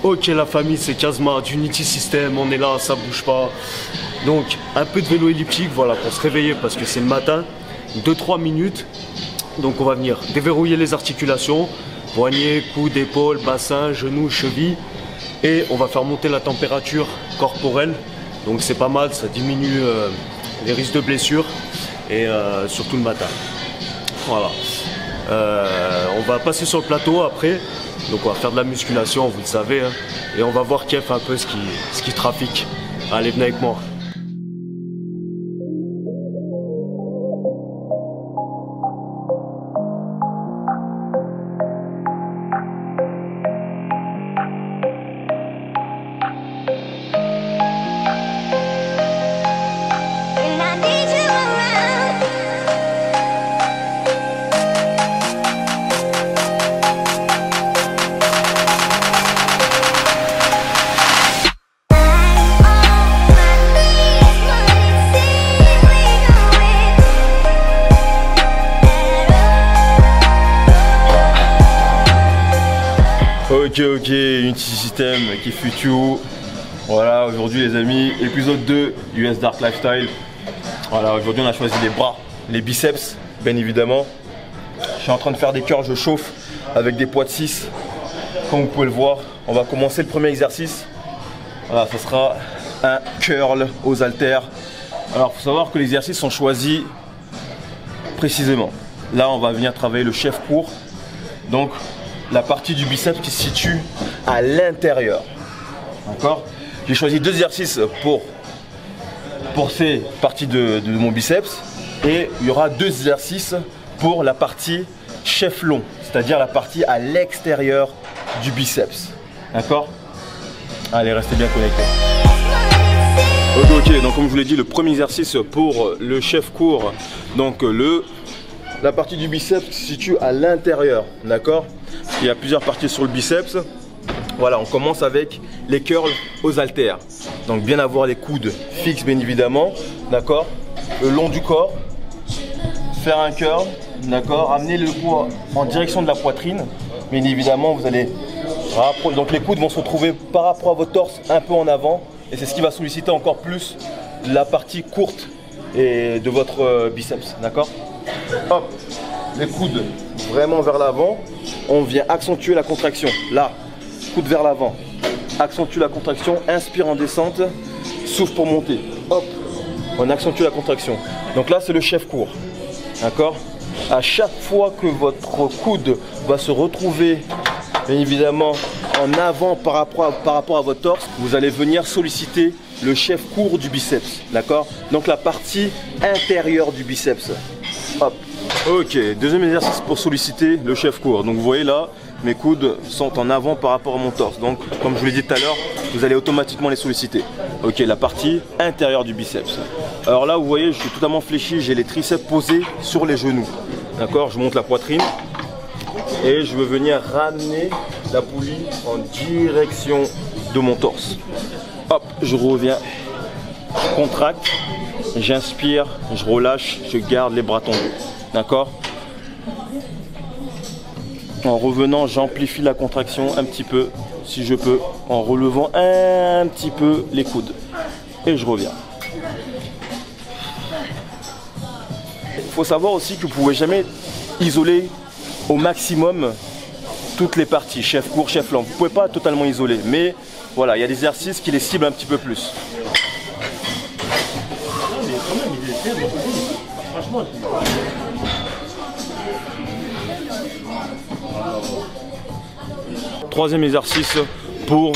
Ok la famille, c'est Kazma d'Unity System, on est là, ça bouge pas. Donc un peu de vélo elliptique, voilà, pour se réveiller parce que c'est le matin, 2-3 minutes. Donc on va venir déverrouiller les articulations, poignets, coudes, épaules, bassin, genoux, chevilles. Et on va faire monter la température corporelle. Donc c'est pas mal, ça diminue les risques de blessures. Et surtout le matin. Voilà. On va passer sur le plateau après. Donc on va faire de la musculation, vous le savez. Hein, et on va voir Kev un peu ce qui trafique. Allez, venez avec moi. Ok, Unity System qui fut tout. Voilà, aujourd'hui les amis, épisode 2 US Dark Lifestyle. Voilà, aujourd'hui on a choisi les bras, les biceps, bien évidemment. Je suis en train de faire des curls, je chauffe avec des poids de 6. Comme vous pouvez le voir, on va commencer le premier exercice. Voilà, ce sera un curl aux haltères. Alors, il faut savoir que les exercices sont choisis précisément. Là, on va venir travailler le chef court. Donc, la partie du biceps qui se situe à l'intérieur. D'accord? J'ai choisi 2 exercices pour ces parties de mon biceps. Et il y aura 2 exercices pour la partie chef long, c'est-à-dire la partie à l'extérieur du biceps. D'accord? Allez, restez bien connectés. Ok, donc comme je vous l'ai dit, le premier exercice pour le chef court, donc la partie du biceps qui se situe à l'intérieur. D'accord? Il y a plusieurs parties sur le biceps. Voilà, on commence avec les curls aux haltères. Donc bien avoir les coudes fixes bien évidemment. D'accord? Le long du corps. Faire un curl. D'accord? Amener le poids en direction de la poitrine. Bien évidemment, vous allez rapprocher. Donc les coudes vont se retrouver par rapport à votre torse un peu en avant. Et c'est ce qui va solliciter encore plus la partie courte et de votre biceps. D'accord? Hop, les coudes vraiment vers l'avant. On vient accentuer la contraction. Là, coude vers l'avant. Accentue la contraction. Inspire en descente. Souffle pour monter. Hop, on accentue la contraction. Donc là, c'est le chef court. D'accord? À chaque fois que votre coude va se retrouver, bien évidemment, en avant par rapport à votre torse, vous allez venir solliciter le chef court du biceps. D'accord? Donc la partie intérieure du biceps. Hop. Ok, deuxième exercice pour solliciter le chef court. Donc vous voyez là, mes coudes sont en avant par rapport à mon torse. Donc comme je vous l'ai dit tout à l'heure, vous allez automatiquement les solliciter. Ok, la partie intérieure du biceps. Alors là, vous voyez, je suis totalement fléchi, j'ai les triceps posés sur les genoux. D'accord? Je monte la poitrine et je veux venir ramener la poulie en direction de mon torse. Hop, je reviens, je contracte, j'inspire, je relâche, je garde les bras tendus. D'accord? En revenant, j'amplifie la contraction un petit peu, si je peux, en relevant un petit peu les coudes. Et je reviens. Il faut savoir aussi que vous ne pouvez jamais isoler au maximum toutes les parties, chef court, chef long. Vous ne pouvez pas totalement isoler, mais voilà, il y a des exercices qui les ciblent un petit peu plus. Troisième exercice pour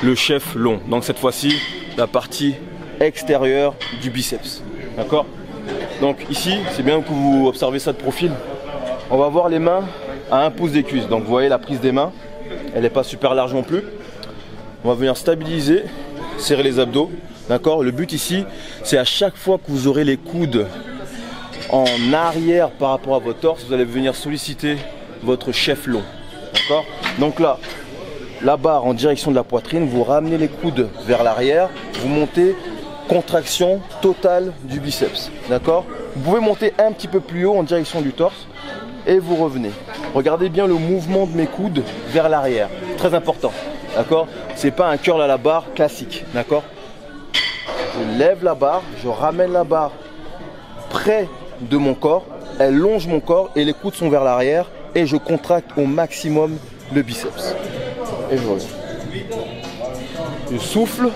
le chef long. Donc cette fois-ci, la partie extérieure du biceps. D'accord? Donc ici, c'est bien que vous observez ça de profil. On va voir les mains à 1 pouce des cuisses. Donc vous voyez la prise des mains, elle n'est pas super large non plus. On va venir stabiliser, serrer les abdos. D'accord? Le but ici, c'est à chaque fois que vous aurez les coudes en arrière par rapport à votre torse, vous allez venir solliciter votre chef long. D'accord? Donc là, la barre en direction de la poitrine, vous ramenez les coudes vers l'arrière, vous montez, contraction totale du biceps. D'accord? Vous pouvez monter un petit peu plus haut en direction du torse et vous revenez. Regardez bien le mouvement de mes coudes vers l'arrière, très important. d'accord? C'est pas un curl à la barre classique, d'accord? Je lève la barre, je ramène la barre près de mon corps, elle longe mon corps et les coudes sont vers l'arrière et je contracte au maximum le biceps. Et je reviens. Je souffle,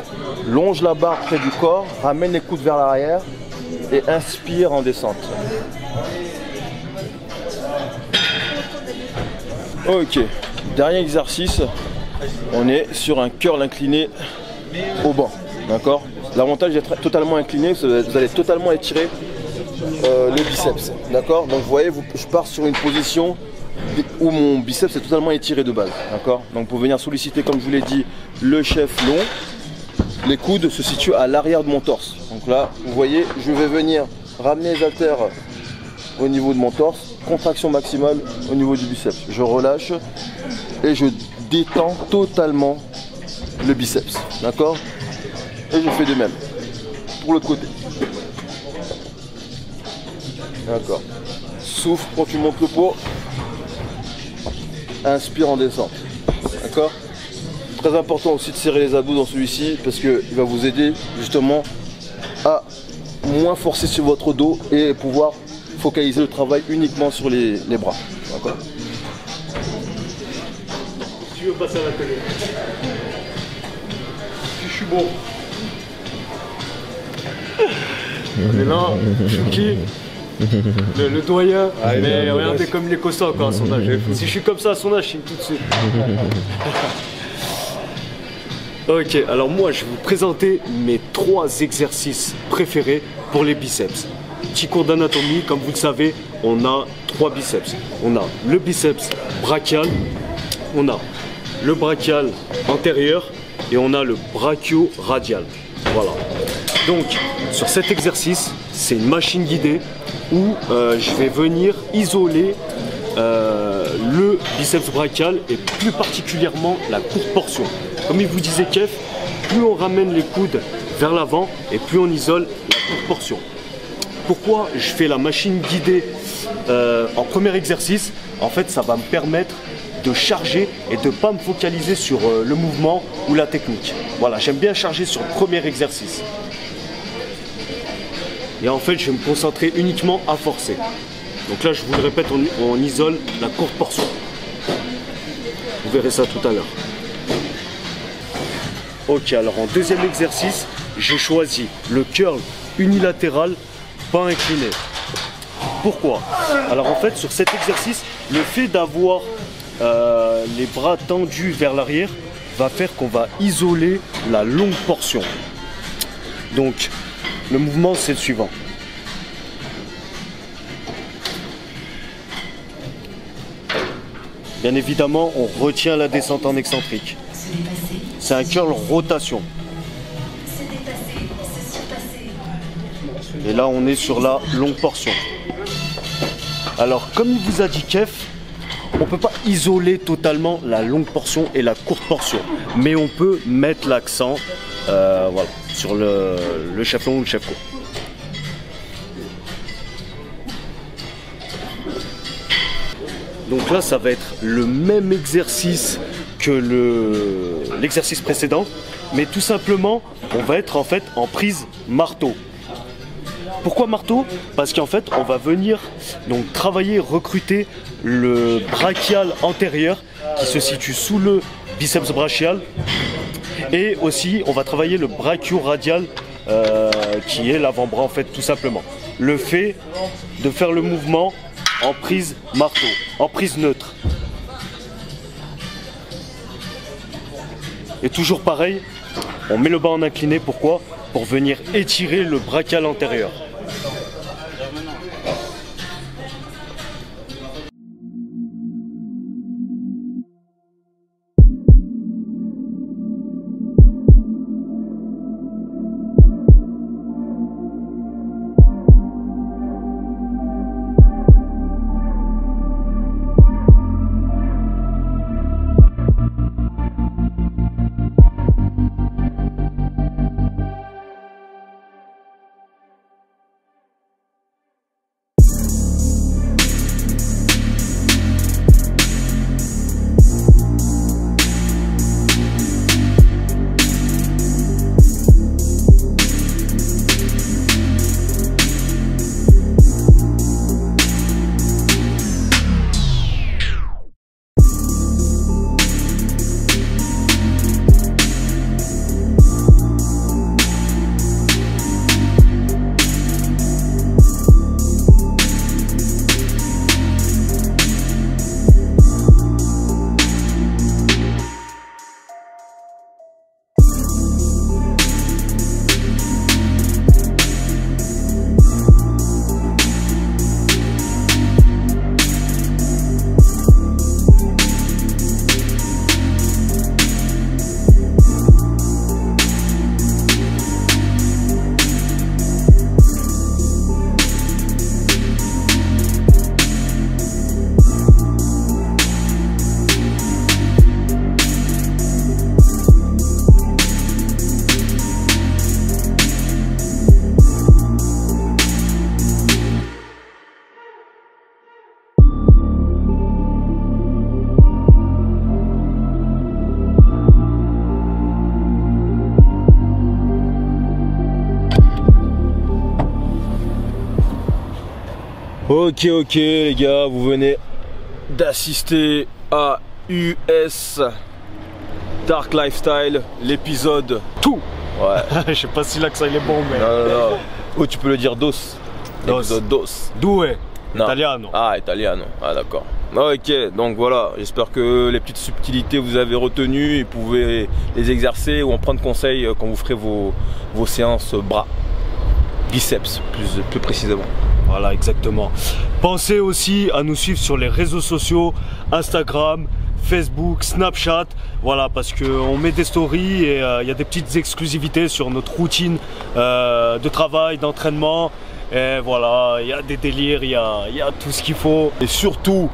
longe la barre près du corps, ramène les coudes vers l'arrière et inspire en descente. Ok, dernier exercice, on est sur un curl incliné au banc, d'accord? L'avantage d'être totalement incliné, c'est que vous allez totalement étirer le biceps, d'accord? Donc vous voyez, je pars sur une position où mon biceps est totalement étiré de base, d'accord? Donc pour venir solliciter, comme je vous l'ai dit, le chef long, les coudes se situent à l'arrière de mon torse. Donc là, vous voyez, je vais venir ramener les haltères au niveau de mon torse, contraction maximale au niveau du biceps. Je relâche et je détends totalement le biceps, d'accord? Et je fais de même pour l'autre côté. D'accord. Souffle quand tu montes le pot. Inspire en descente. D'accord? Très important aussi de serrer les abdos dans celui-ci parce qu'il va vous aider justement à moins forcer sur votre dos et pouvoir focaliser le travail uniquement sur les bras. D'accord? Tu veux passer à la télé? Je suis bon. On est là, Chouki, le doyen, mais regardez comme il est costaud encore à son âge. Si je suis comme ça à son âge, je suis tout de suite. Ok, alors moi je vais vous présenter mes 3 exercices préférés pour les biceps. Petit cours d'anatomie, comme vous le savez, on a 3 biceps. On a le biceps brachial, on a le brachial antérieur et on a le brachio-radial. Voilà. Donc, sur cet exercice, c'est une machine guidée où je vais venir isoler le biceps brachial et plus particulièrement la courte portion. Comme il vous disait Kev, plus on ramène les coudes vers l'avant et plus on isole la courte portion. Pourquoi je fais la machine guidée en premier exercice? En fait, ça va me permettre de charger et de ne pas me focaliser sur le mouvement ou la technique. Voilà, j'aime bien charger sur le premier exercice. Et en fait, je vais me concentrer uniquement à forcer. Donc là, je vous le répète, on isole la courte portion. Vous verrez ça tout à l'heure. Ok, alors en deuxième exercice, j'ai choisi le curl unilatéral, pas incliné. Pourquoi? Alors en fait, sur cet exercice, le fait d'avoir les bras tendus vers l'arrière va faire qu'on va isoler la longue portion. Donc, le mouvement, c'est le suivant. Bien évidemment, on retient la descente en excentrique. C'est un curl rotation. Et là, on est sur la longue portion. Alors, comme il vous a dit Kev, on ne peut pas isoler totalement la longue portion et la courte portion. Mais on peut mettre l'accent voilà, sur le chef long ou le chef court. Donc là, ça va être le même exercice que l'exercice précédent, mais tout simplement, on va être en fait en prise marteau. Pourquoi marteau? Parce qu'en fait, on va venir donc travailler, recruter le brachial antérieur qui se situe sous le biceps brachial, et aussi on va travailler le brachio-radial qui est l'avant-bras en fait tout simplement. Le fait de faire le mouvement en prise marteau, en prise neutre. Et toujours pareil, on met le bas en incliné, pourquoi? Pour venir étirer le brachial antérieur. Ok les gars, vous venez d'assister à US Dark Lifestyle, l'épisode tout. Ouais. Je sais pas si l'accent il est bon, mais. Non. Oh, tu peux le dire dos. L'épisode dos. Due. Non. Italiano. Ah, italiano. Ah, d'accord. Ok, donc voilà, j'espère que les petites subtilités vous avez retenues et vous pouvez les exercer ou en prendre conseil quand vous ferez vos séances bras, biceps plus précisément. Voilà, exactement. Pensez aussi à nous suivre sur les réseaux sociaux, Instagram, Facebook, Snapchat, voilà, parce qu'on met des stories et il y a des petites exclusivités sur notre routine de travail, d'entraînement. Et voilà, il y a des délires, il y a tout ce qu'il faut. Et surtout,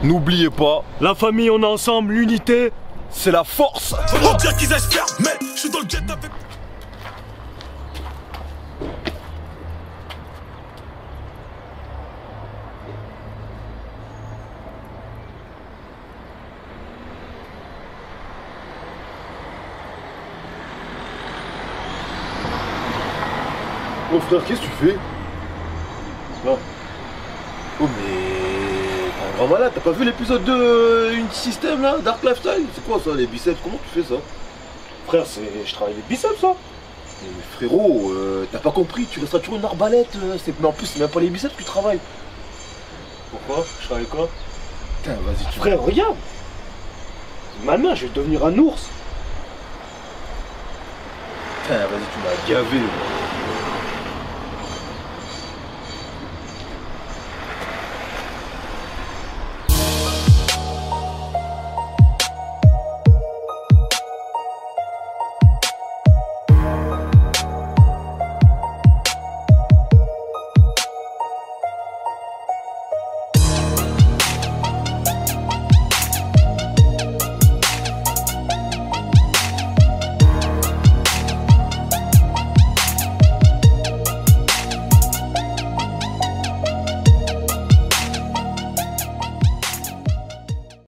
n'oubliez pas, la famille, on est ensemble, l'unité, c'est la force. Faut dire qu'ils espèrent, mais je suis dans le jet avec... Oh frère, qu'est-ce que tu fais? Oh mais... T'es un grand malade, t'as pas vu l'épisode de Unity System là? Dark Lifestyle? C'est quoi ça, les biceps? Comment tu fais ça? frère, je travaille les biceps, ça. Mais frérot, t'as pas compris, tu resteras toujours une arbalète. Mais en plus, c'est même pas les biceps que tu travailles. Pourquoi? Je travaille quoi? Putain, vas-y, tu... Frère, regarde. Ma main, je vais devenir un ours. Putain, vas-y, tu m'as gavé.